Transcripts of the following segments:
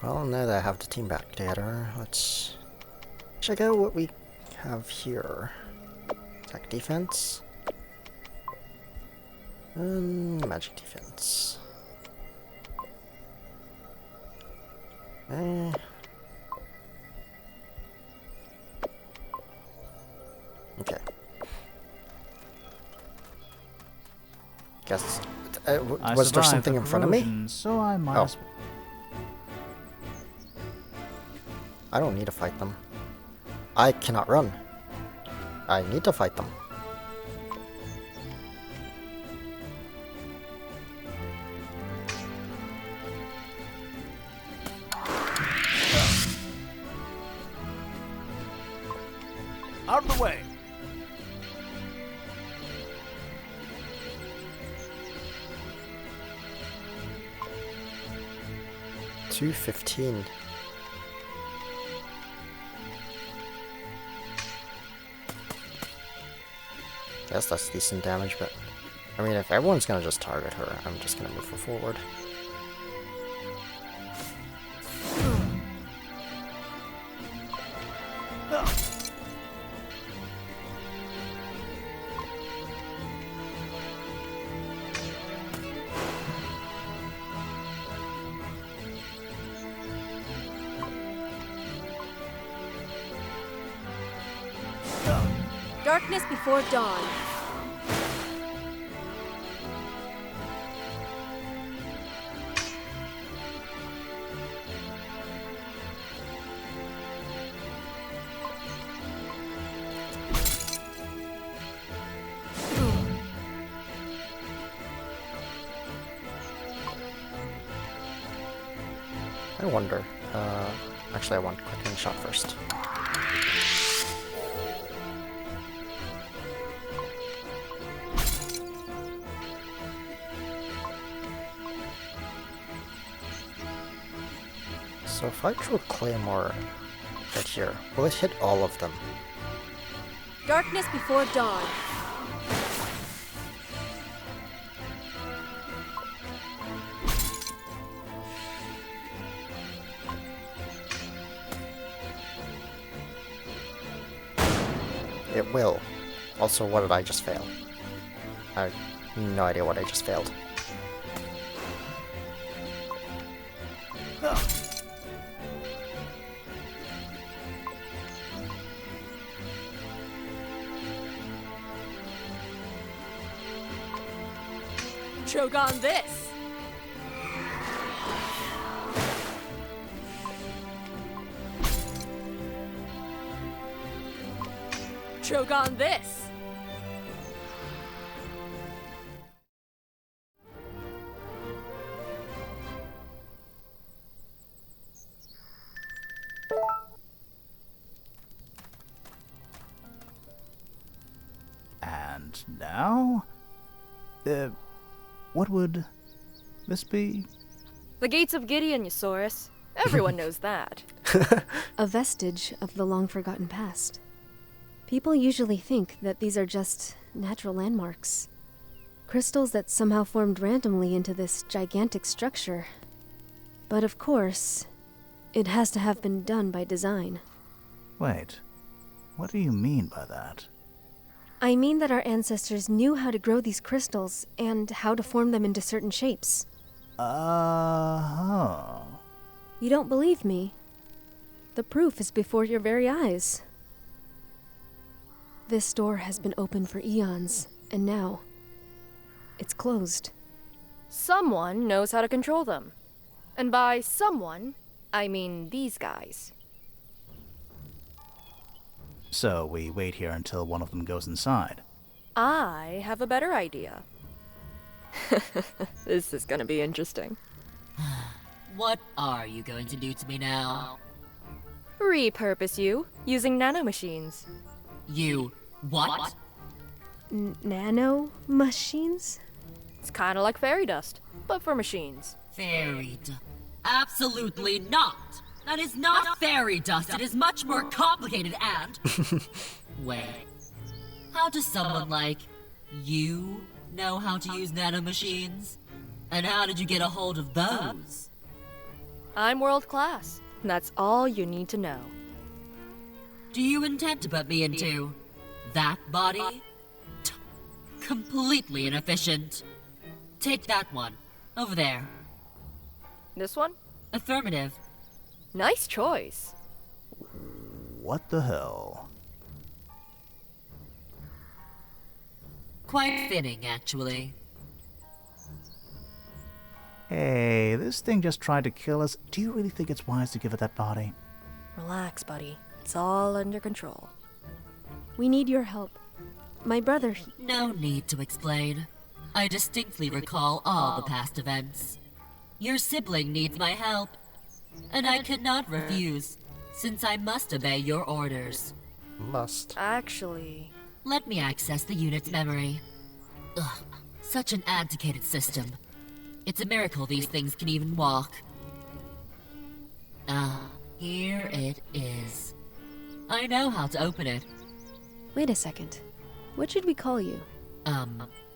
Well, now that I have the team back together, let's check out what we have here. Attack defense. And magic defense. Okay. Guess. Was there something in front of me? So I might I don't need to fight them. I cannot run. I need to fight them. Out of the way. $215. Guess that's decent damage, but I mean, if everyone's gonna just target her, I'm just gonna move her forward. Darkness before dawn. I wonder. Actually, I want quickening shot first. So if I throw Claymore right here, will it hit all of them? Darkness before dawn. It will. Also, what did I just fail? I have no idea what I just failed. Choke on this. Choke on this. And now? What would this be? The gates of Gideon, Eusaurus. Everyone knows that. A vestige of the long-forgotten past. People usually think that these are just natural landmarks. Crystals that somehow formed randomly into this gigantic structure. But of course, it has to have been done by design. Wait, what do you mean by that? I mean that our ancestors knew how to grow these crystals and how to form them into certain shapes. Uh-huh. You don't believe me? The proof is before your very eyes. This door has been open for eons, and now it's closed. Someone knows how to control them. And by someone, I mean these guys. So we wait here until one of them goes inside. I have a better idea. This is gonna be interesting. What are you going to do to me now? Repurpose you using nanomachines. You what? Nano machines? It's kind of like fairy dust, but for machines. Fairy dust? Absolutely not! That is not fairy dust. It is much more complicated and... Wait. How does someone like you know how to use nanomachines? And how did you get a hold of those? I'm world class. That's all you need to know. Do you intend to put me into that body? Completely inefficient. Take that one. Over there. This one? Affirmative. Nice choice. What the hell? Quite fitting, actually. Hey, this thing just tried to kill us. Do you really think it's wise to give it that body? Relax, buddy. It's all under control. We need your help. My brother, No need to explain. I distinctly recall all the past events. Your sibling needs my help, and I could not refuse, since I must obey your orders. Must. Actually, Let me access the unit's memory. Ugh, such an antiquated system. It's a miracle these things can even walk. Ah, here it is. I know how to open it. wait a second. What should we call you?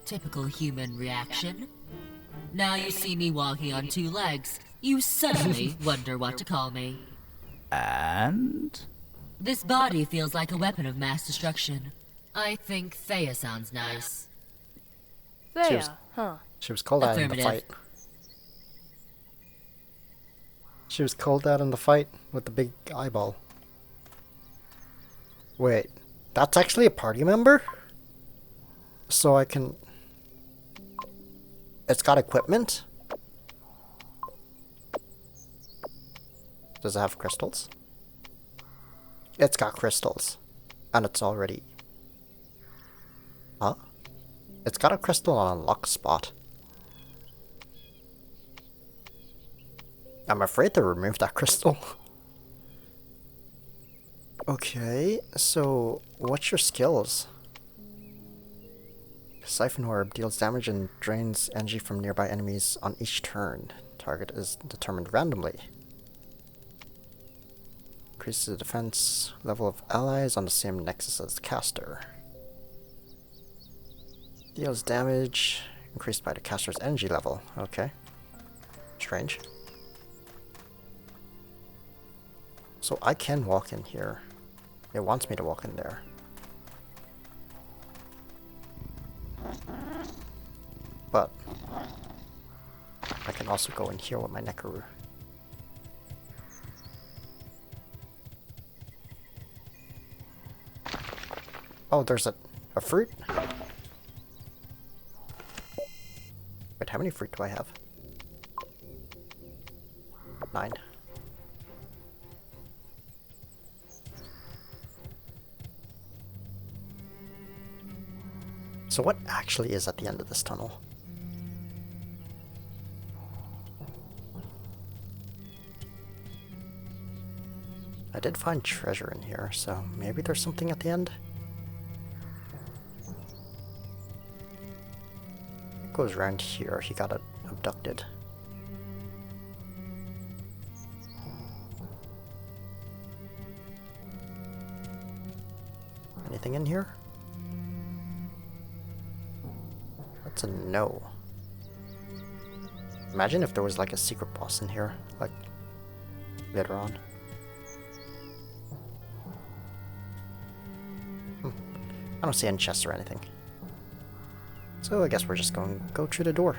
Typical human reaction. Now you see me walking on two legs, you suddenly wonder what to call me. And? This body feels like a weapon of mass destruction. I think Thea sounds nice. Thea, was- huh? She was called out in the Affirmative. fight. She was called out in the fight with the big eyeball. Wait, that's actually a party member? So I can... It's got equipment? Does it have crystals? It's got crystals. And it's already... Huh? It's got a crystal on a lock spot. I'm afraid to remove that crystal. Okay, so what's your skills? Siphon Orb deals damage and drains energy from nearby enemies on each turn. Target is determined randomly. Increases the defense level of allies on the same nexus as the caster. Deals damage increased by the caster's energy level. Okay. Strange. So I can walk in here. It wants me to walk in there. But I can also go in here with my Nekaru. Oh, there's a fruit? Wait, how many fruit do I have? 9. So what actually is at the end of this tunnel? I did find treasure in here, so maybe there's something at the end? It goes around here. He got abducted. Anything in here? That's a no. Imagine if there was like a secret boss in here, like later on. I don't see any chests or anything. So I guess we're just going to go through the door.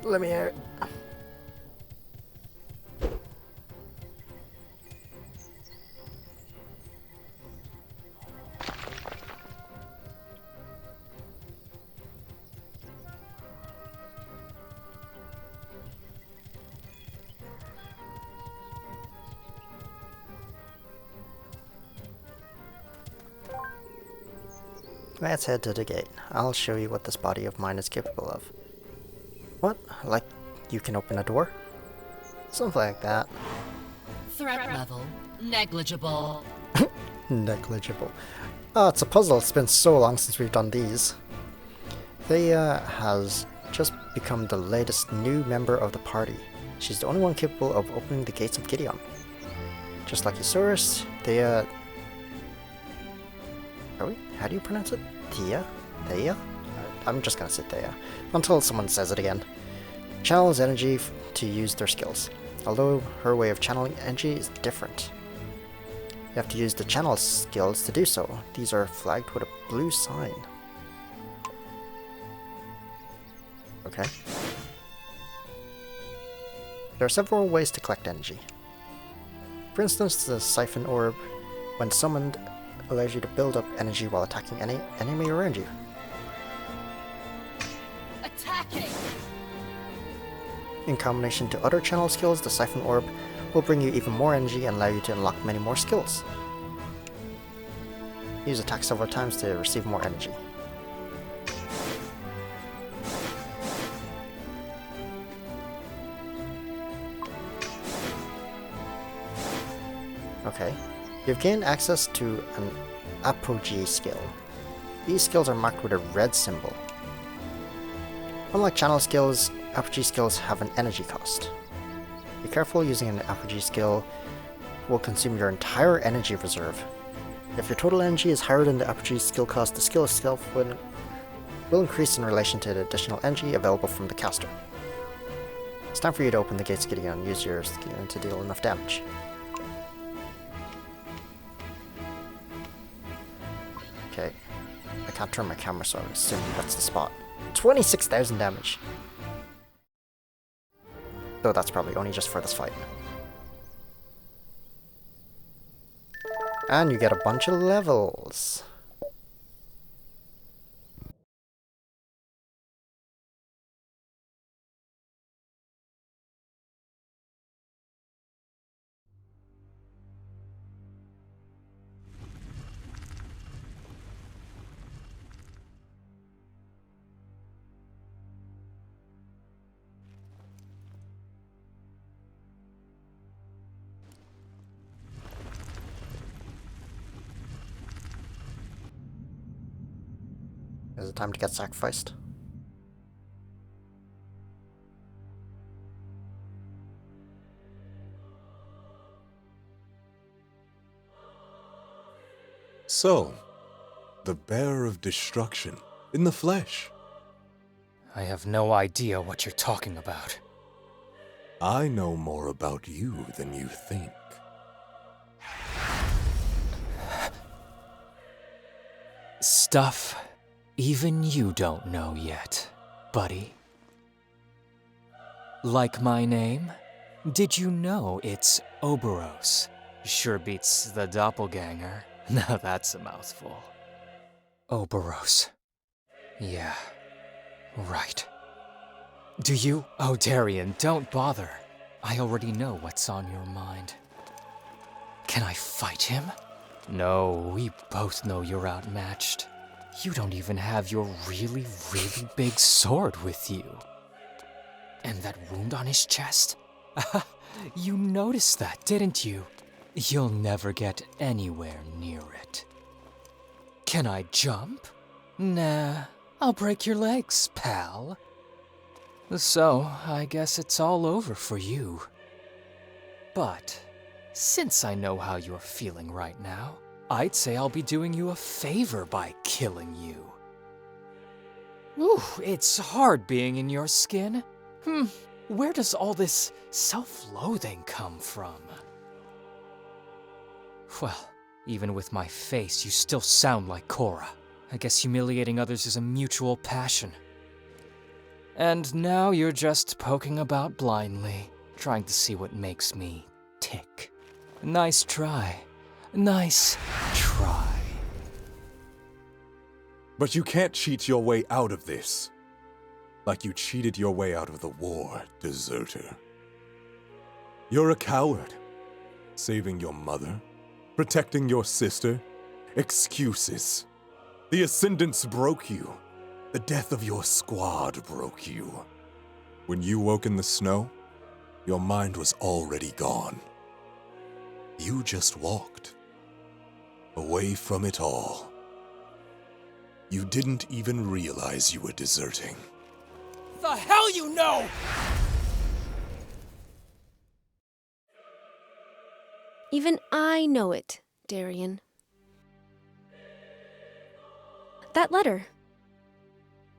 Let me out. Let's head to the gate. I'll show you what this body of mine is capable of. What? Like, you can open a door? Something like that. Threat level negligible. Negligible. Oh, it's a puzzle. It's been so long since we've done these. Thea has just become the latest new member of the party. She's the only one capable of opening the gates of Gideon. Just like Isaurus, Thea... How do you pronounce it? Thea? Thea? I'm just gonna say Thea, until someone says it again. Channels energy to use their skills, although her way of channeling energy is different. You have to use the channel skills to do so. These are flagged with a blue sign. Okay. There are several ways to collect energy. For instance, the Siphon Orb, when summoned, allows you to build up energy while attacking any enemy around you. Attacking! In combination to other channel skills, the Siphon Orb will bring you even more energy and allow you to unlock many more skills. Use attack several times to receive more energy. Okay, you've gained access to an Apogee skill. These skills are marked with a red symbol. Unlike channel skills, Apogee skills have an energy cost. Be careful, using an Apogee skill will consume your entire energy reserve. If your total energy is higher than the Apogee skill cost, the skill itself will increase in relation to the additional energy available from the caster. It's time for you to open the gates, Gideon, and use your skill to deal enough damage. Okay, I can't turn my camera, so I'm assuming that's the spot. 26,000 damage! Though that's probably only just for this fight. And you get a bunch of levels. Is it time to get sacrificed? So, the bearer of destruction in the flesh. I have no idea what you're talking about. I know more about you than you think. Stuff even you don't know yet, buddy. Like my name? Did you know it's Oberos? Sure beats the doppelganger. Now that's a mouthful. Oberos. Yeah, right. Do you? Oh, Darian, don't bother. I already know what's on your mind. Can I fight him? No, we both know you're outmatched. You don't even have your really, really big sword with you. And that wound on his chest? You noticed that, didn't you? You'll never get anywhere near it. Can I jump? Nah, I'll break your legs, pal. So, I guess it's all over for you. But, since I know how you're feeling right now, I'd say I'll be doing you a favor by killing you. Ooh, it's hard being in your skin. Where does all this self-loathing come from? Well, even with my face, you still sound like Korra. I guess humiliating others is a mutual passion. And now you're just poking about blindly, trying to see what makes me tick. Nice try. Nice try. But you can't cheat your way out of this. Like you cheated your way out of the war, deserter. You're a coward. Saving your mother, protecting your sister, excuses. The Ascendants broke you. The death of your squad broke you. When you woke in the snow, your mind was already gone. You just walked. Away from it all. You didn't even realize you were deserting. The hell you know! Even I know it, Darian. That letter.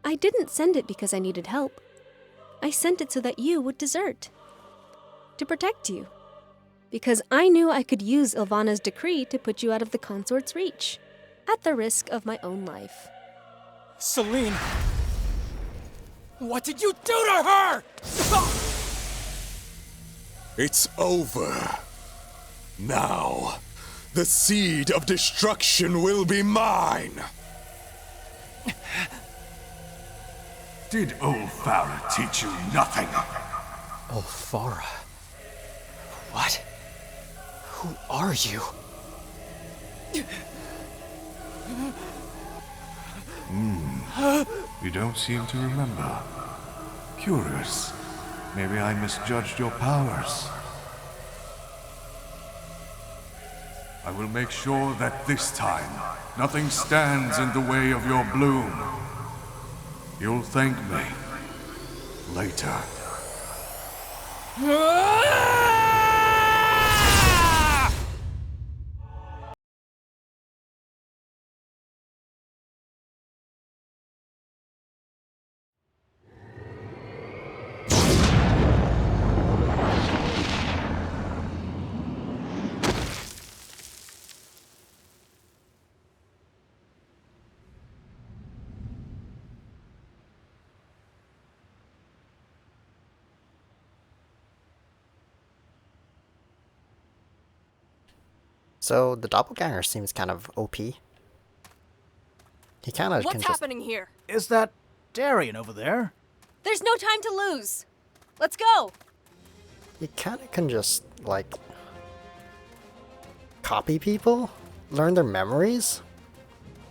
I didn't send it because I needed help. I sent it so that you would desert. To protect you. Because I knew I could use Ilvana's decree to put you out of the consort's reach. At the risk of my own life. Celine! What did you do to her? It's over. Now, the seed of destruction will be mine. Did Ulfara teach you nothing? Ulfara? What? Who are you? You don't seem to remember. Curious. Maybe I misjudged your powers. I will make sure that this time, nothing stands in the way of your bloom. You'll thank me later. So the doppelganger seems kind of OP. He kind of can What's just... happening here? Is that Darian over there? There's no time to lose. Let's go. He kind of can just, like, copy people? Learn their memories?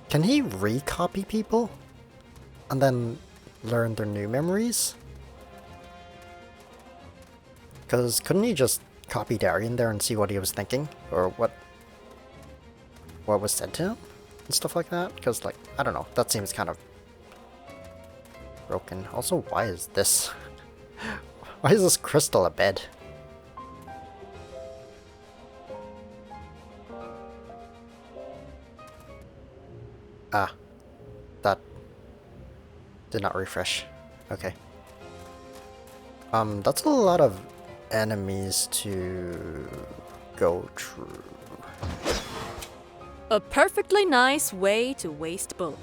Can he recopy people? And then learn their new memories? Because couldn't he just copy Darian there and see what he was thinking? Or what was said to him? And stuff like that? Because, like, I don't know. That seems kind of broken. Also, why is this... why is this crystal a bed? Ah. That did not refresh. Okay. That's a lot of enemies to go through. A perfectly nice way to waste bullets.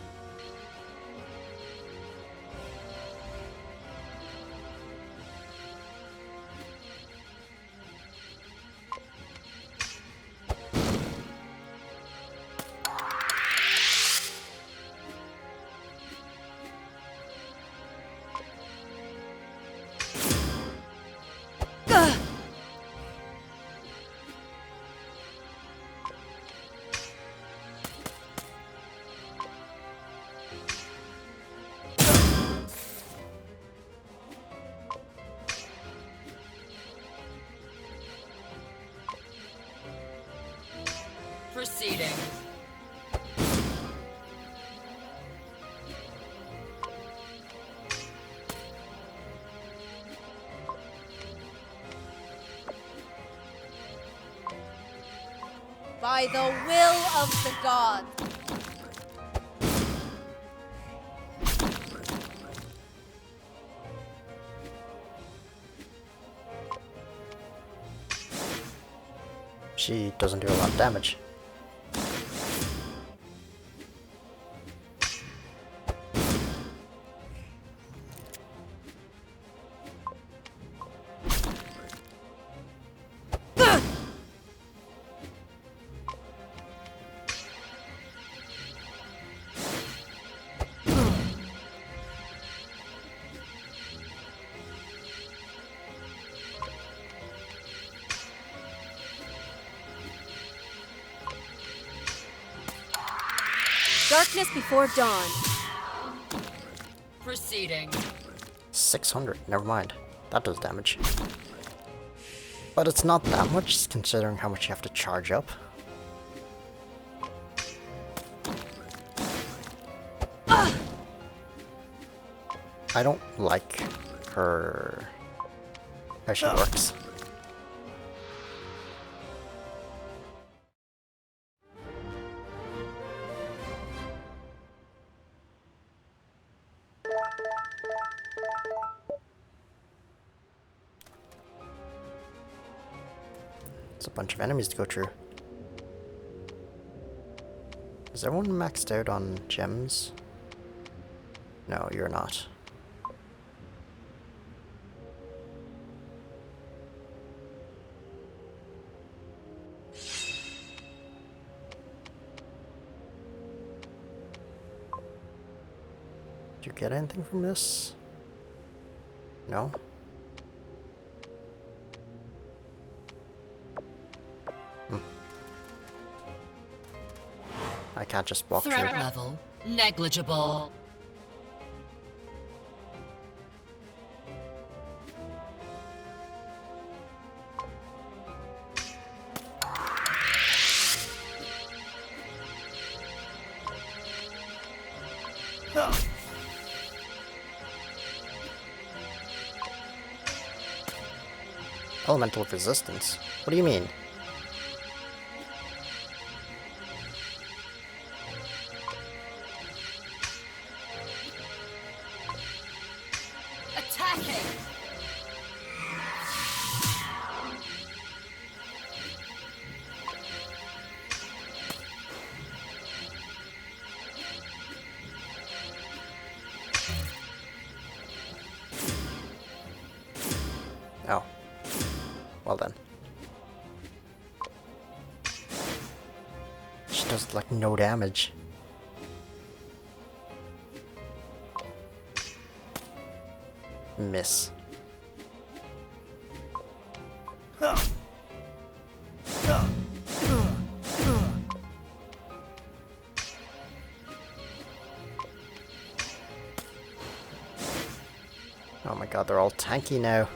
Proceeding. By the will of the gods. She doesn't do a lot of damage. Darkness before dawn. Proceeding. 600, never mind. That does damage. But it's not that much, considering how much you have to charge up. I don't like her how she works. There's a bunch of enemies to go through. Is everyone maxed out on gems? No, you're not. Did you get anything from this? No? I can't just walk Threat through. level negligible. Elemental resistance? What do you mean? Attacking. Oh. Well then. She does like no damage. Miss. Oh my god, they're all tanky now.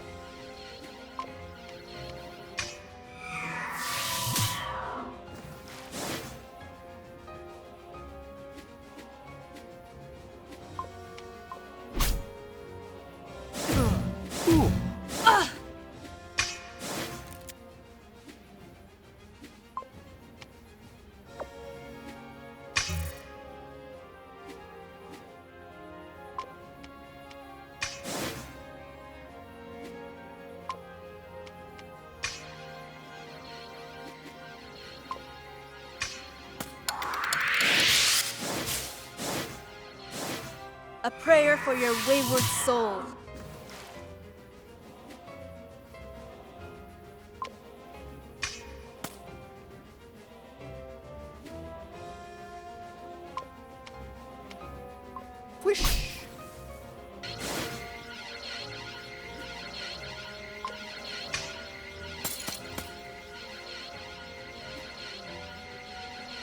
A prayer for your wayward soul. Whoosh!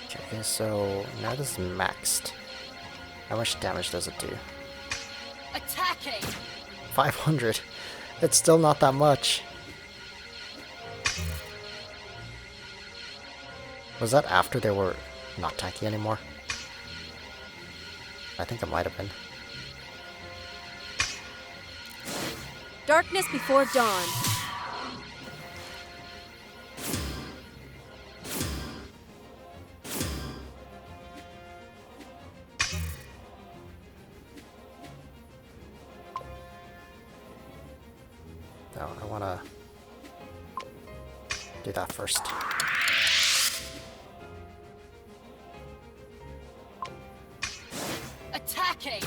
Okay, so now this is maxed. How much damage does it do? Attacking. 500. It's still not that much. Was that after they were not tanky anymore? I think it might have been. Darkness before dawn. No, I wanna do that first. Attacking.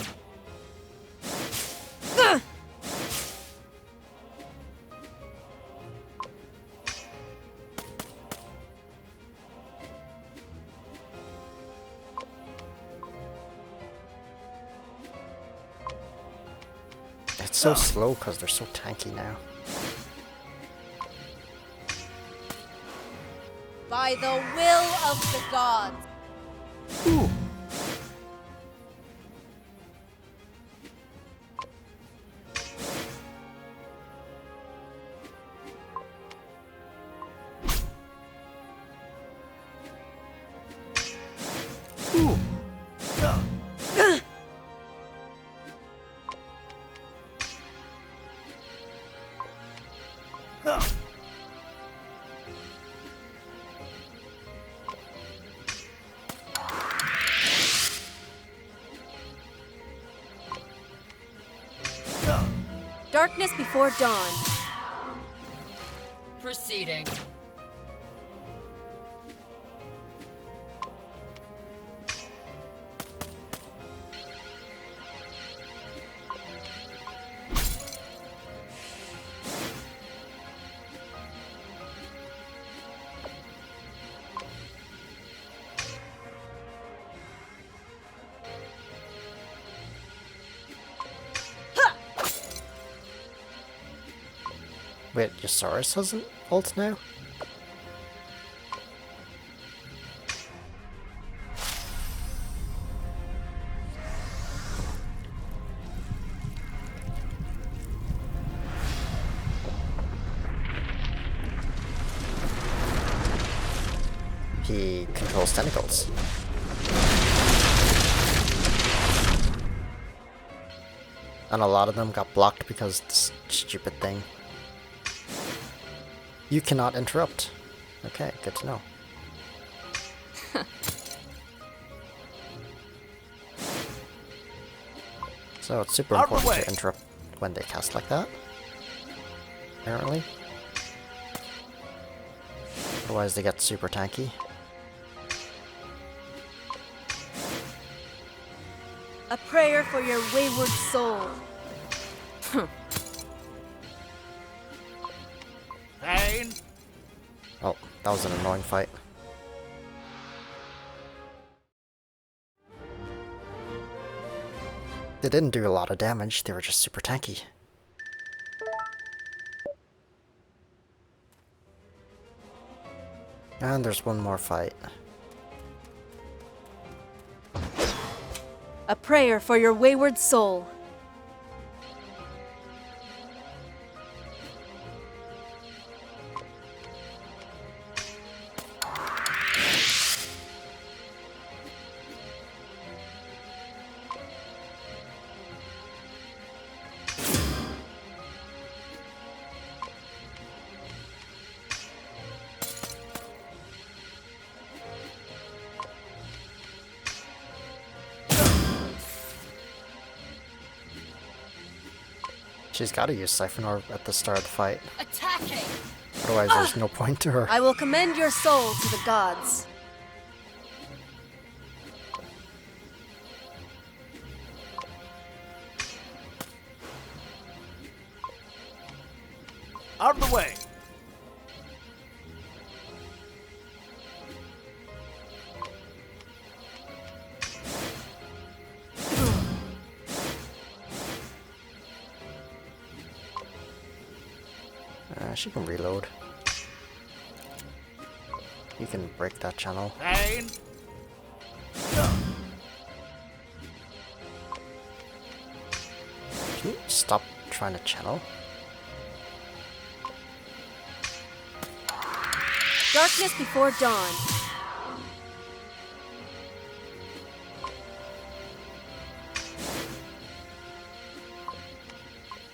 It's so slow because they're so tanky now. By the will of the gods. Ooh. Ooh. Darkness before dawn. Proceeding. Wait, Yosaurus has an ult now? He controls tentacles. And a lot of them got blocked because of this stupid thing. You cannot interrupt. Okay, good to know. So it's super important to interrupt when they cast like that. Apparently. Otherwise they get super tanky. A prayer for your wayward soul. Pain. Oh, that was an annoying fight. They didn't do a lot of damage, they were just super tanky. And there's one more fight. A prayer for your wayward soul. She's gotta use Siphon Orb at the start of the fight. Attacking! Otherwise there's no point to her. I will commend your soul to the gods. Out of the way. She can reload. You can break that channel. Pain. Can you stop trying to channel? Darkness before dawn.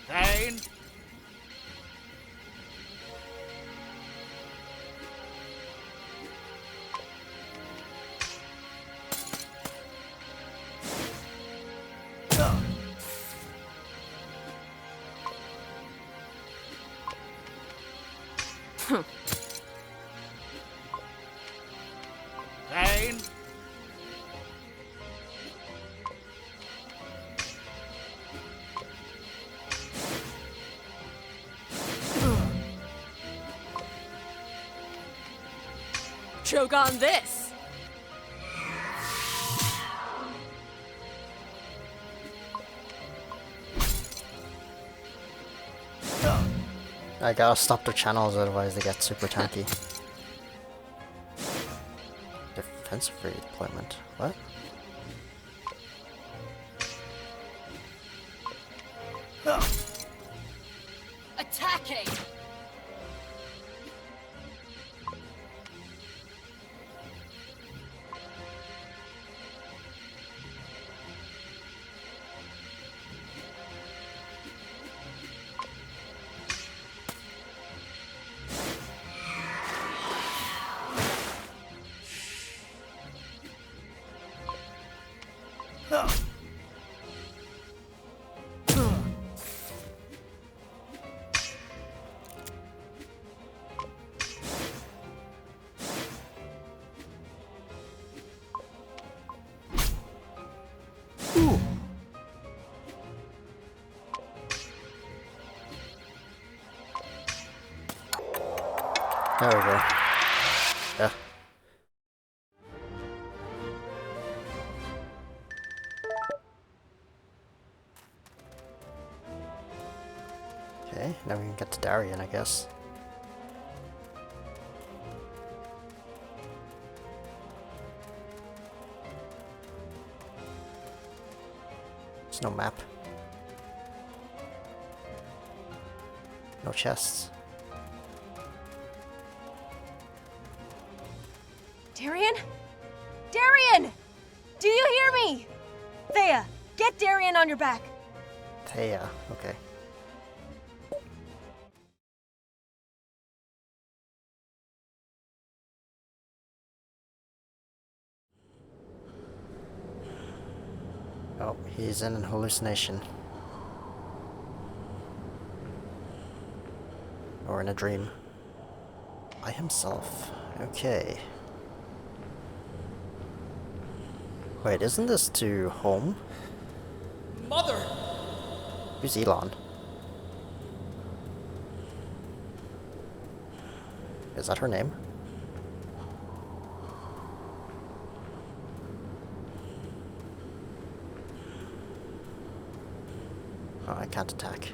Pain. Pain. Choke on this. I gotta stop their channels, otherwise they get super tanky. Defensive redeployment. What? Attacking! Ooh. There we go. Yeah. Okay, now we can get to Darien, I guess. There's no map. No chests. Darien? Darien! Do you hear me? Thea, get Darien on your back. Thea, okay. Oh, he's in an hallucination. Or in a dream. By himself. Okay. Wait, isn't this to home? Mother! Who's Elon? Is that her name? Oh, I can't attack.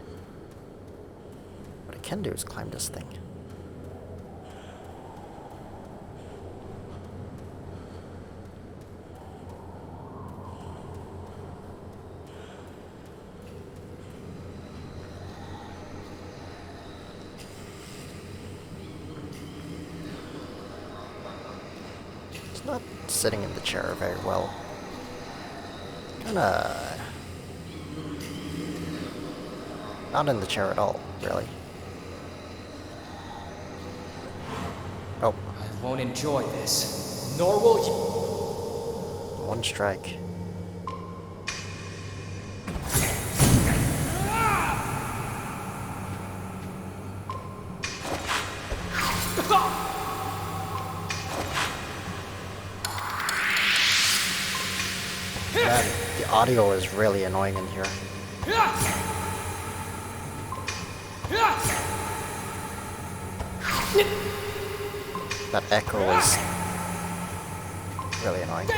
What I can do is climb this thing. It's not sitting in the chair very well. Kinda... not in the chair at all, really. Oh. I won't enjoy this, nor will you. One strike. Man, the audio is really annoying in here. That echo is really annoying.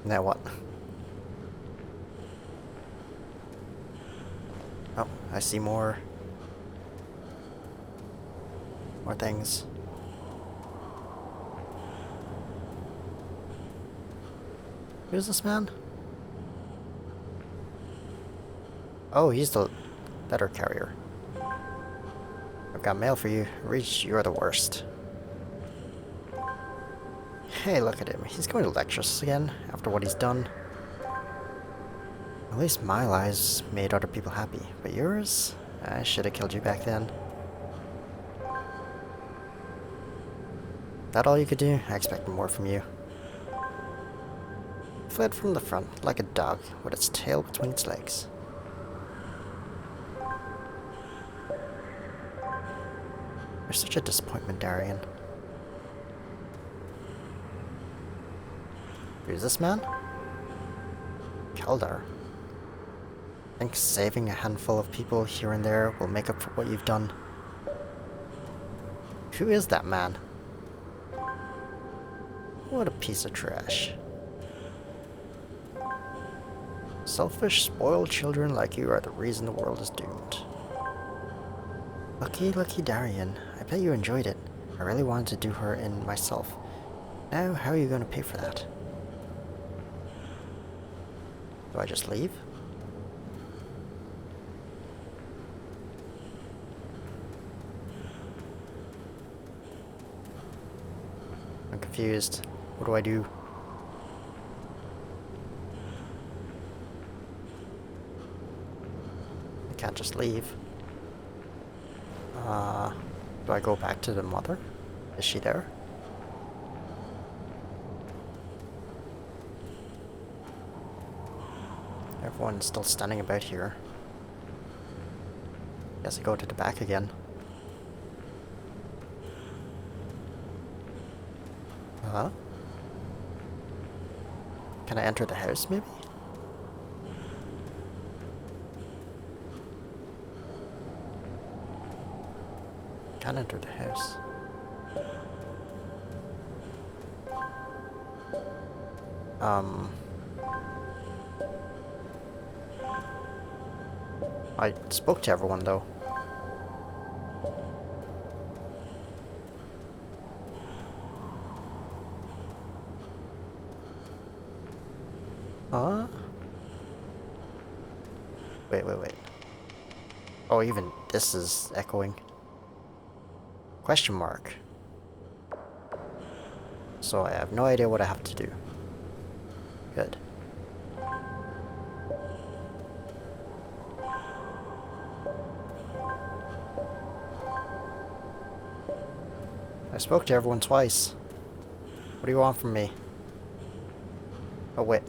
Now what? Oh, I see more things. Who's this man? Oh, he's the letter carrier. I've got mail for you. Reach, you're the worst. Hey, look at him. He's going to lecture us again after what he's done. At least my lies made other people happy, but yours? I should have killed you back then. That all you could do? I expected more from you. Fled from the front like a dog with its tail between its legs. You're such a disappointment, Darien. Who's this man? Keldar. Think saving a handful of people here and there will make up for what you've done. Who is that man? What a piece of trash. Selfish, spoiled children like you are the reason the world is doomed. Lucky Darien. I bet you enjoyed it. I really wanted to do her in myself. Now, how are you going to pay for that? Do I just leave? I'm confused. What do I do? I can't just leave. Do I go back to the mother? Is she there? Everyone's still standing about here. Guess I go to the back again. Huh? Can I enter the house, maybe? Can't enter the house. I spoke to everyone though. Huh? Wait. Oh, even this is echoing. Question mark. So I have no idea what I have to do. Good. I spoke to everyone twice. What do you want from me? Oh wait.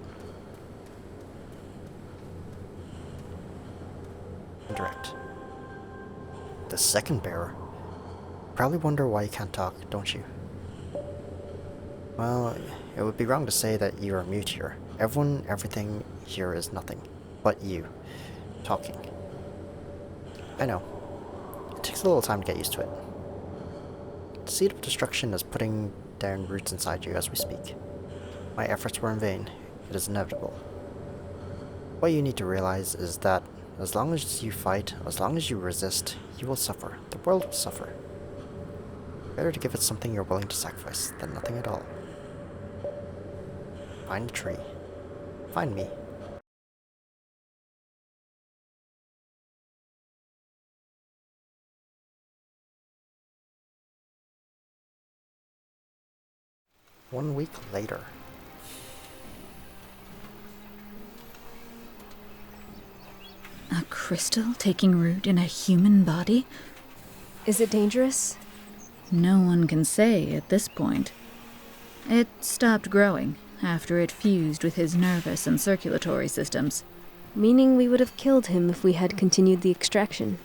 Indirect. The second bearer. Probably wonder why you can't talk, don't you? Well, it would be wrong to say that you are mute here. Everyone, everything here is nothing. But you. Talking. I know. It takes a little time to get used to it. The seed of destruction is putting down roots inside you as we speak. My efforts were in vain. It is inevitable. What you need to realize is that as long as you fight, as long as you resist, you will suffer. The world will suffer. Better to give it something you're willing to sacrifice than nothing at all. Find a tree. Find me. One week later. A crystal taking root in a human body? Is it dangerous? No one can say at this point. It stopped growing after it fused with his nervous and circulatory systems. Meaning we would have killed him if we had continued the extraction.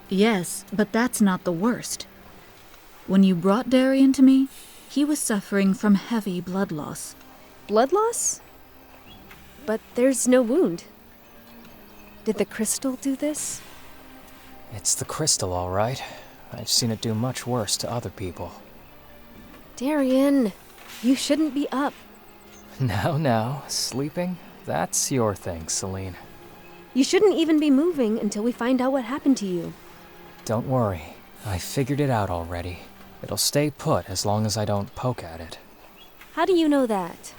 Yes, but that's not the worst. When you brought Darien to me, he was suffering from heavy blood loss. Blood loss? But there's no wound. Did the crystal do this? It's the crystal, all right. I've seen it do much worse to other people. Darien, you shouldn't be up. Now, sleeping? That's your thing, Celine. You shouldn't even be moving until we find out what happened to you. Don't worry. I figured it out already. It'll stay put as long as I don't poke at it. How do you know that?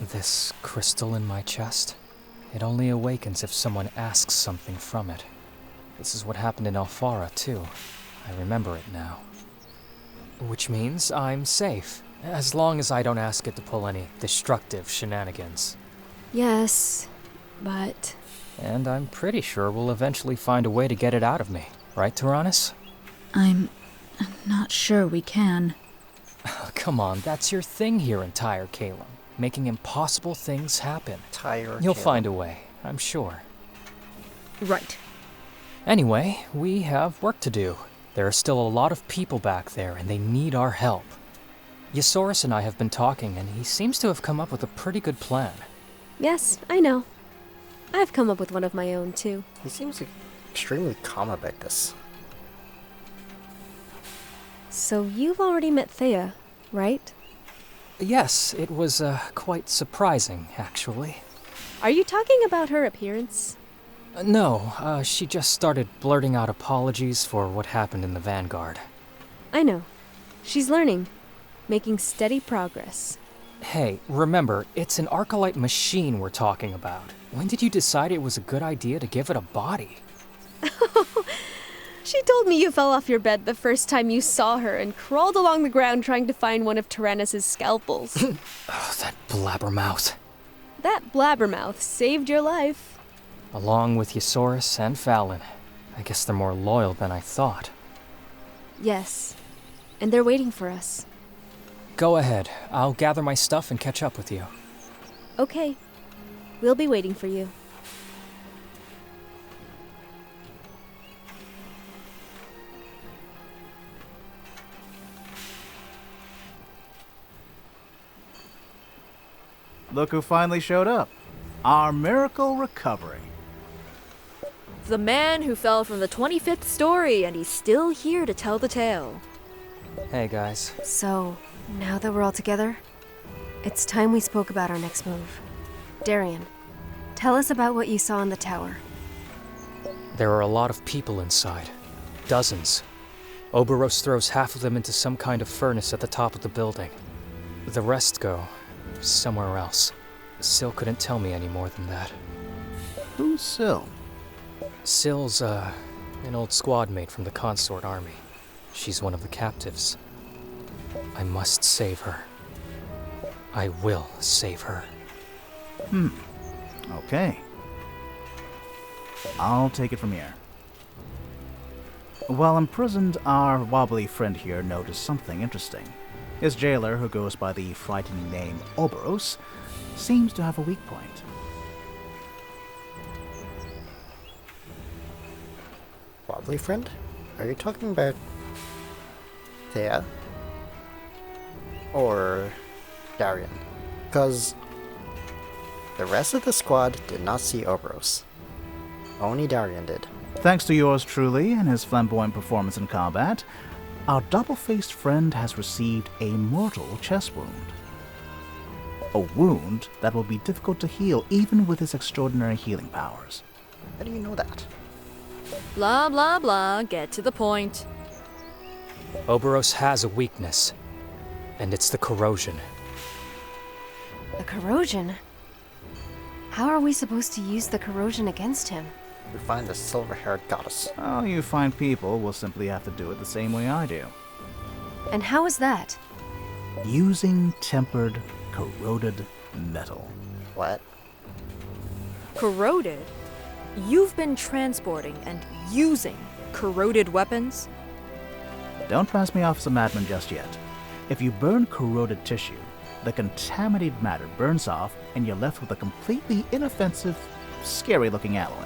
This crystal in my chest? It only awakens if someone asks something from it. This is what happened in Alfara, too. I remember it now. Which means I'm safe, as long as I don't ask it to pull any destructive shenanigans. Yes, but... And I'm pretty sure we'll eventually find a way to get it out of me. Right, Tyrannus? I'm not sure we can. Come on, that's your thing here in Tyre, Calum. Making impossible things happen. You'll find a way, I'm sure. Right. Anyway, we have work to do. There are still a lot of people back there, and they need our help. Yosaurus and I have been talking, and he seems to have come up with a pretty good plan. Yes, I know. I've come up with one of my own, too. He seems extremely calm about this. So you've already met Thea, right? Yes, it was quite surprising, actually. Are you talking about her appearance? No, she just started blurting out apologies for what happened in the Vanguard. I know. She's learning, making steady progress. Hey, remember, it's an Arcolite machine we're talking about. When did you decide it was a good idea to give it a body? She told me you fell off your bed the first time you saw her and crawled along the ground trying to find one of Tyrannus' scalpels. Oh, that blabbermouth. That blabbermouth saved your life. Along with Yosaurus and Fallon. I guess they're more loyal than I thought. Yes. And they're waiting for us. Go ahead. I'll gather my stuff and catch up with you. Okay. We'll be waiting for you. Look who finally showed up. Our miracle recovery. The man who fell from the 25th story, and he's still here to tell the tale. Hey, guys. So, now that we're all together, it's time we spoke about our next move. Darian, tell us about what you saw in the tower. There are a lot of people inside. Dozens. Oberos throws half of them into some kind of furnace at the top of the building. The rest go somewhere else. Syl couldn't tell me any more than that. Who's Syl? Syl's, an old squad mate from the consort army. She's one of the captives. I must save her. I will save her. Okay. I'll take it from here. While imprisoned, our wobbly friend here noticed something interesting. His jailer, who goes by the frightening name Oberos, seems to have a weak point. Wobbly friend? Are you talking about Thea? Or Darian? Because the rest of the squad did not see Oberos. Only Darian did. Thanks to yours truly and his flamboyant performance in combat, our double-faced friend has received a mortal chest wound. A wound that will be difficult to heal even with his extraordinary healing powers. How do you know that? Blah, blah, blah. Get to the point. Oberos has a weakness, and it's the corrosion. The corrosion? How are we supposed to use the corrosion against him? We find the silver-haired goddess. All you fine people will simply have to do it the same way I do. And how is that? Using tempered, corroded metal. What? Corroded? You've been transporting and using corroded weapons? Don't pass me off as a madman just yet. If you burn corroded tissue, the contaminated matter burns off and you're left with a completely inoffensive, scary-looking alloy.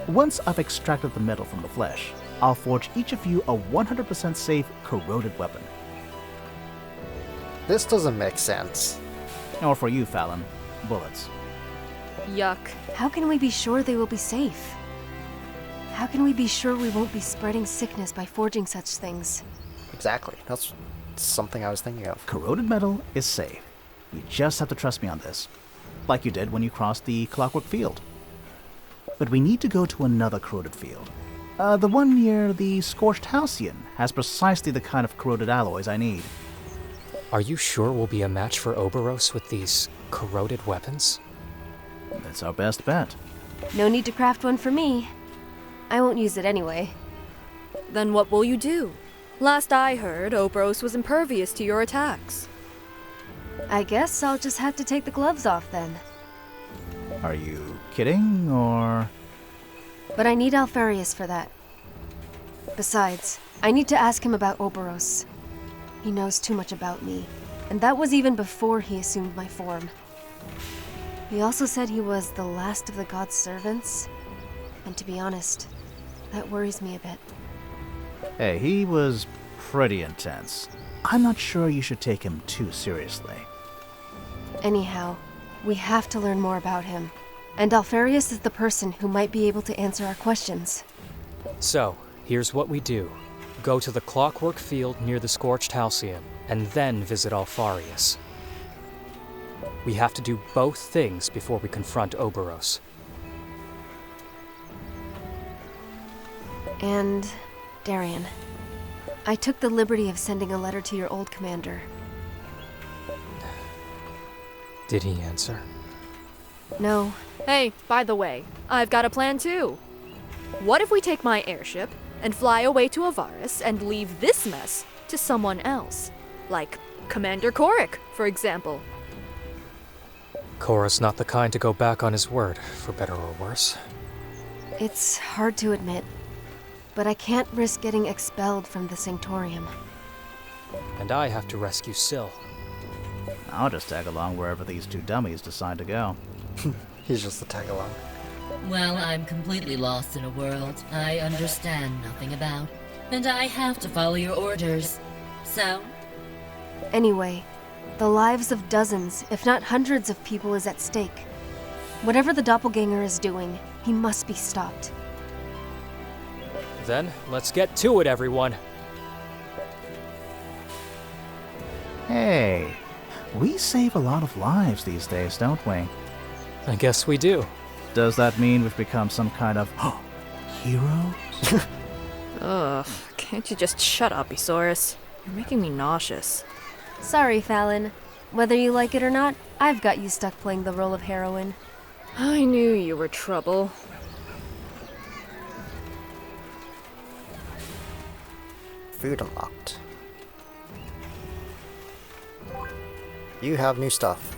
Once I've extracted the metal from the flesh, I'll forge each of you a 100% safe corroded weapon. This doesn't make sense. Or for you, Fallon, bullets. Yuck. How can we be sure they will be safe? How can we be sure we won't be spreading sickness by forging such things? Exactly. That's something I was thinking of. Corroded metal is safe. You just have to trust me on this. Like you did when you crossed the Clockwork Field. But we need to go to another corroded field. The one near the Scorched Halcyon has precisely the kind of corroded alloys I need. Are you sure we'll be a match for Oberos with these corroded weapons? That's our best bet. No need to craft one for me. I won't use it anyway. Then what will you do? Last I heard, Oberos was impervious to your attacks. I guess I'll just have to take the gloves off then. Are you kidding, or...? But I need Alfarius for that. Besides, I need to ask him about Oberos. He knows too much about me, and that was even before he assumed my form. He also said he was the last of the god's servants, and to be honest, that worries me a bit. Hey, he was pretty intense. I'm not sure you should take him too seriously. Anyhow, we have to learn more about him, and Alfarius is the person who might be able to answer our questions. So, here's what we do. Go to the Clockwork Field near the Scorched Halcyon, and then visit Alfarius. We have to do both things before we confront Oberos. And Darian, I took the liberty of sending a letter to your old commander. Did he answer? No. Hey, by the way, I've got a plan too. What if we take my airship and fly away to Avaris and leave this mess to someone else? Like Commander Korik, for example. Korra's not the kind to go back on his word, for better or worse. It's hard to admit, but I can't risk getting expelled from the Sanctorium. And I have to rescue Syl. I'll just tag along wherever these two dummies decide to go. He's just a tag along. Well, I'm completely lost in a world I understand nothing about, and I have to follow your orders. So? Anyway, the lives of dozens, if not hundreds of people is at stake. Whatever the doppelganger is doing, he must be stopped. Then, let's get to it, everyone. Hey, we save a lot of lives these days, don't we? I guess we do. Does that mean we've become some kind of heroes? Ugh, can't you just shut up, Isaurus? You're making me nauseous. Sorry, Fallon. Whether you like it or not, I've got you stuck playing the role of heroine. I knew you were trouble. Food unlocked. You have new stuff.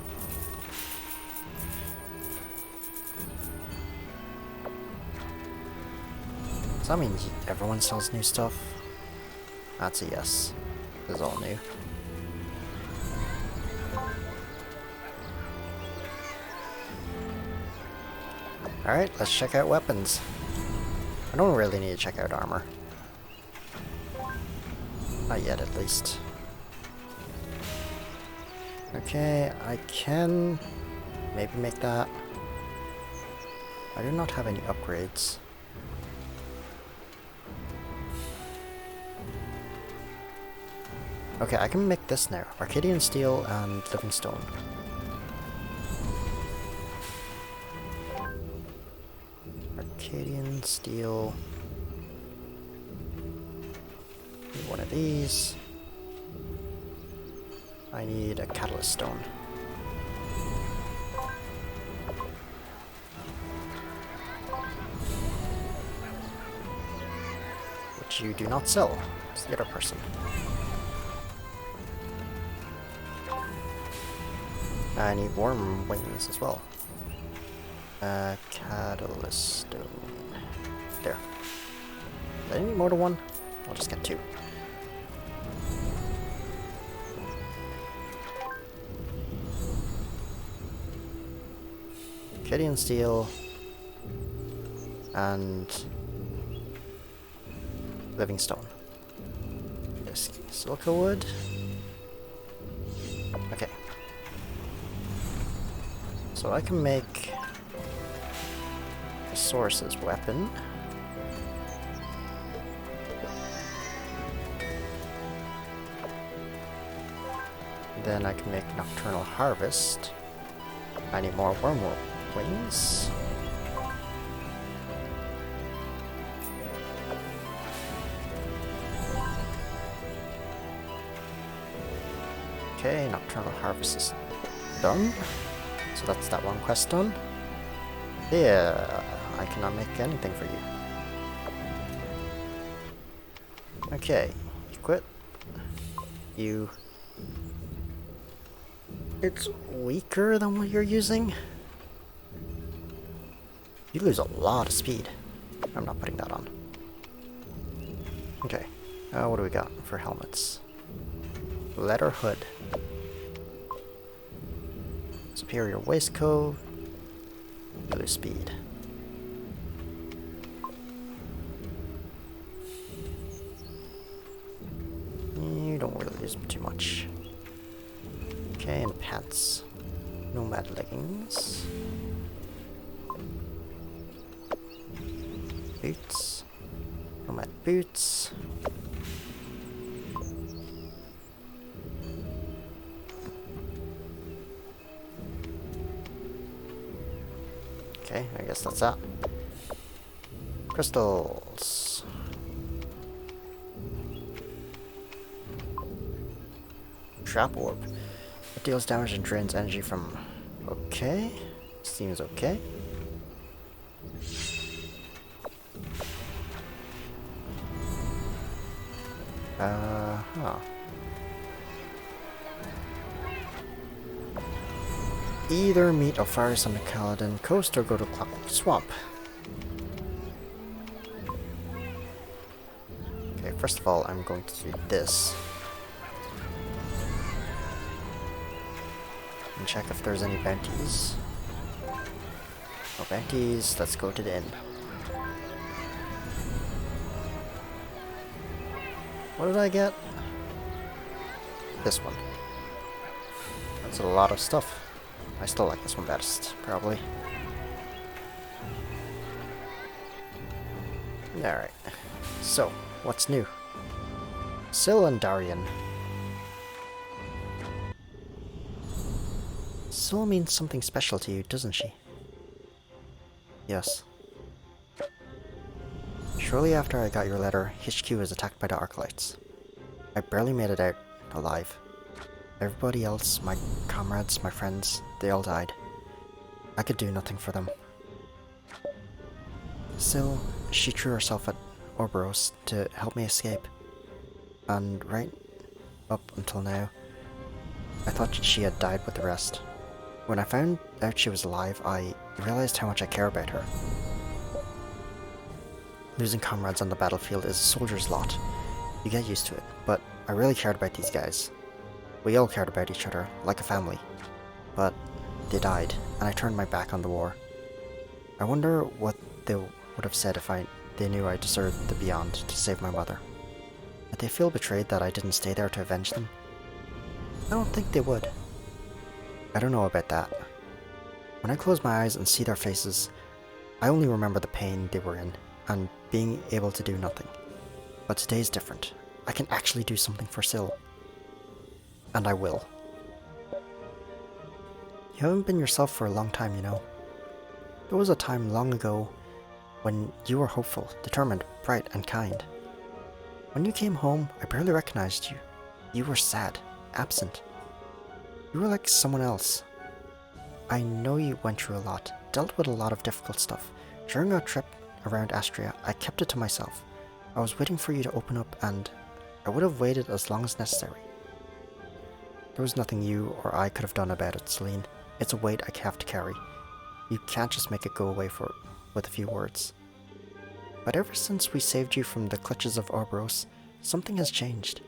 Does that mean everyone sells new stuff? That's a yes. This is all new. Alright, let's check out weapons. I don't really need to check out armor. Not yet, at least. Okay, I can maybe make that. I do not have any upgrades. Okay, I can make this now. Arcadian Steel and Living Stone. Arcadian Steel. Need one of these. I need a Catalyst Stone. Which you do not sell. It's the other person. I need worm wings as well. Catalyst Stone. There. Do I need more than one? I'll just get two. Arcadian Steel and Living Stone. This Silica Wood. Okay. So I can make a Source's weapon. Then I can make Nocturnal Harvest. I need more wormwood wings. Okay, Nocturnal Harvest is done. So that's that one quest done. Yeah, I cannot make anything for you. Okay, you quit. You... It's weaker than what you're using. You lose a lot of speed. I'm not putting that on. Okay, what do we got for helmets? Leather hood. Superior waistcoat. You lose speed. You don't really lose too much. Okay, and pants. Nomad leggings. Boots. Nomad boots. Okay, I guess that's that. Crystals. Trap orb. It deals damage and drains energy from... Okay. Seems okay. Huh. Either meet Alpharius on the Caledon coast or go to Clockwork Swamp. first of all, I'm going to do this. And check if there's any bounties. No bounties, let's go to the inn. What did I get? This one. That's a lot of stuff. I still like this one best, probably. Alright. So, what's new? Syl and Darian. Syl means something special to you, doesn't she? Yes. Shortly after I got your letter, HQ was attacked by the Arclights. I barely made it out alive. Everybody else, my comrades, my friends, they all died. I could do nothing for them. Syl, she threw herself at Orboros to help me escape. And right up until now, I thought she had died with the rest. When I found out she was alive, I realized how much I care about her. Losing comrades on the battlefield is a soldier's lot. You get used to it, but I really cared about these guys. We all cared about each other, like a family. But they died, and I turned my back on the war. I wonder what they would have said if they knew I deserted the Beyond to save my mother. Would they feel betrayed that I didn't stay there to avenge them? I don't think they would. I don't know about that. When I close my eyes and see their faces, I only remember the pain they were in, and being able to do nothing. But today's different. I can actually do something for Syl. And I will. You haven't been yourself for a long time, you know. There was a time long ago when you were hopeful, determined, bright, and kind. When you came home, I barely recognized you. You were sad, absent. You were like someone else. I know you went through a lot, dealt with a lot of difficult stuff. During our trip around Astria, I kept it to myself. I was waiting for you to open up, and I would have waited as long as necessary. There was nothing you or I could have done about it, Celine. It's a weight I have to carry. You can't just make it go away with a few words. But ever since we saved you from the clutches of Orboros, something has changed.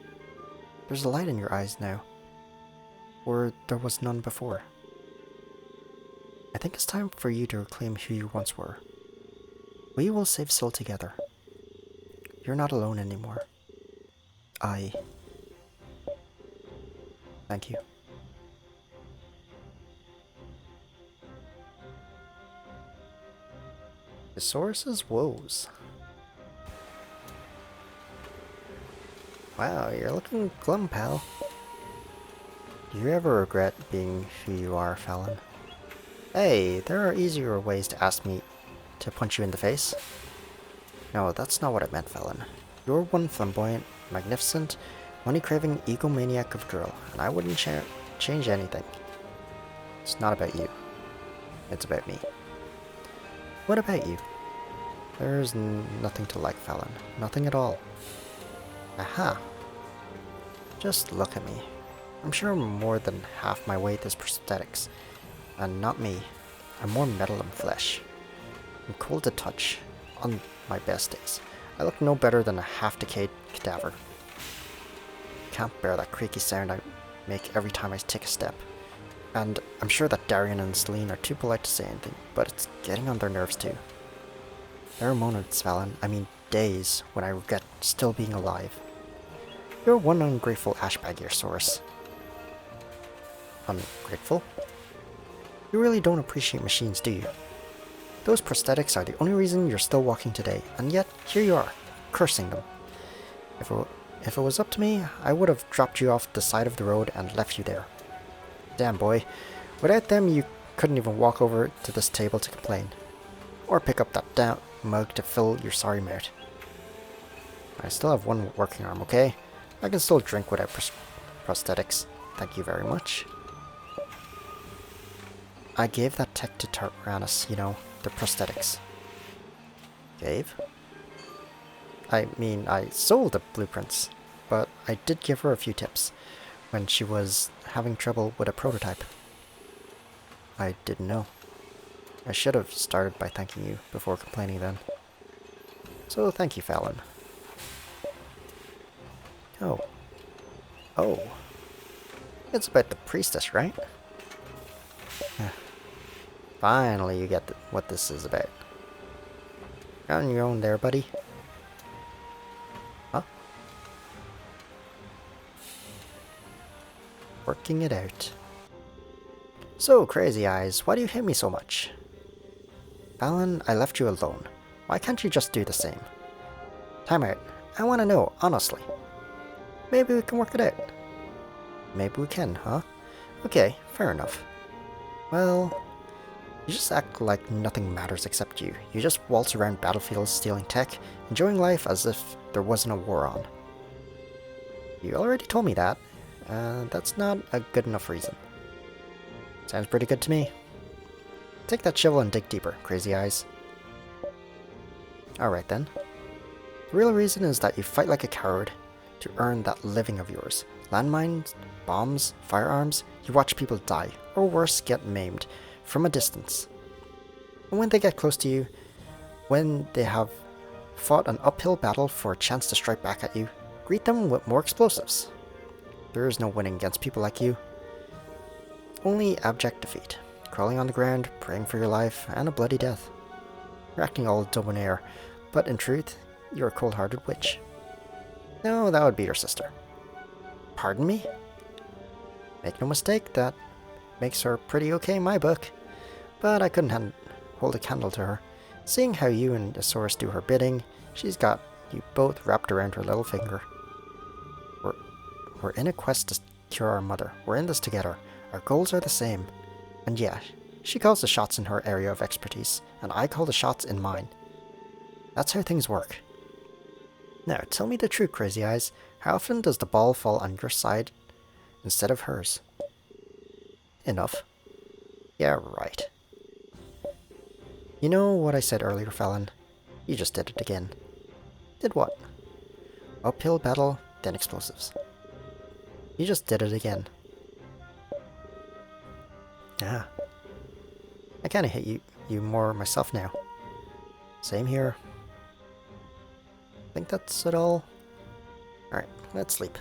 There's a light in your eyes now, where there was none before. I think it's time for you to reclaim who you once were. We will save Syl together. You're not alone anymore. Thank you. Thesaurus's woes. Wow, you're looking glum, pal. Do you ever regret being who you are, Fallon? Hey, there are easier ways to ask me to punch you in the face. No, that's not what I meant, Fallon. You're one flamboyant, magnificent, money-craving egomaniac of a girl, and I wouldn't change anything. It's not about you. It's about me. What about you? There's nothing to like, Fallon. Nothing at all. Aha. Just look at me. I'm sure more than half my weight is prosthetics. And not me. I'm more metal and flesh. I'm cold to touch. On my best days, I look no better than a half-decayed cadaver. Can't bear that creaky sound I make every time I take a step. And I'm sure that Darian and Celine are too polite to say anything, but it's getting on their nerves too. There are moments, Fallon, I mean days, when I regret still being alive. You're one ungrateful ashbag, your source. Ungrateful? You really don't appreciate machines, do you? Those prosthetics are the only reason you're still walking today, and yet here you are, cursing them. If it was up to me, I would have dropped you off the side of the road and left you there. Damn, boy. Without them, you couldn't even walk over to this table to complain. Or pick up that damn mug to fill your sorry mouth. I still have one working arm, okay? I can still drink without prosthetics. Thank you very much. I gave that tech to Tyrannus, you know, the prosthetics. Gave? I mean, I sold the blueprints, but I did give her a few tips when she was having trouble with a prototype. I didn't know. I should have started by thanking you before complaining then. So thank you, Fallon. Oh. Oh. It's about the priestess, right? Finally, you get what this is about. You're on your own there, buddy. Huh? Working it out. So, Crazy Eyes, why do you hate me so much? Balan, I left you alone. Why can't you just do the same? Time out. I want to know, honestly. Maybe we can work it out. Maybe we can, huh? Okay, fair enough. Well, you just act like nothing matters except you. You just waltz around battlefields stealing tech, enjoying life as if there wasn't a war on. You already told me that. That's not a good enough reason. Sounds pretty good to me. Take that shovel and dig deeper, Crazy Eyes. Alright then. The real reason is that you fight like a coward to earn that living of yours. Landmines, bombs, firearms, you watch people die, or worse, get maimed, from a distance. And when they get close to you, when they have fought an uphill battle for a chance to strike back at you, greet them with more explosives. There is no winning against people like you. Only abject defeat, crawling on the ground, praying for your life, and a bloody death. You're acting all debonair, but in truth, you're a cold-hearted witch. No, that would be your sister. Pardon me? Make no mistake, that makes her pretty okay in my book. But I couldn't hold a candle to her. Seeing how you and Asaurus do her bidding, she's got you both wrapped around her little finger. We're in a quest to cure our mother. We're in this together. Our goals are the same. And yeah, she calls the shots in her area of expertise, and I call the shots in mine. That's how things work. Now, tell me the truth, Crazy Eyes. How often does the ball fall on your side instead of hers? Enough. Yeah, right. You know what I said earlier, Felon? You just did it again. Did what? Uphill battle, then explosives. You just did it again. Ah. I kinda hate you more myself now. Same here. Think that's it all? Alright, let's sleep.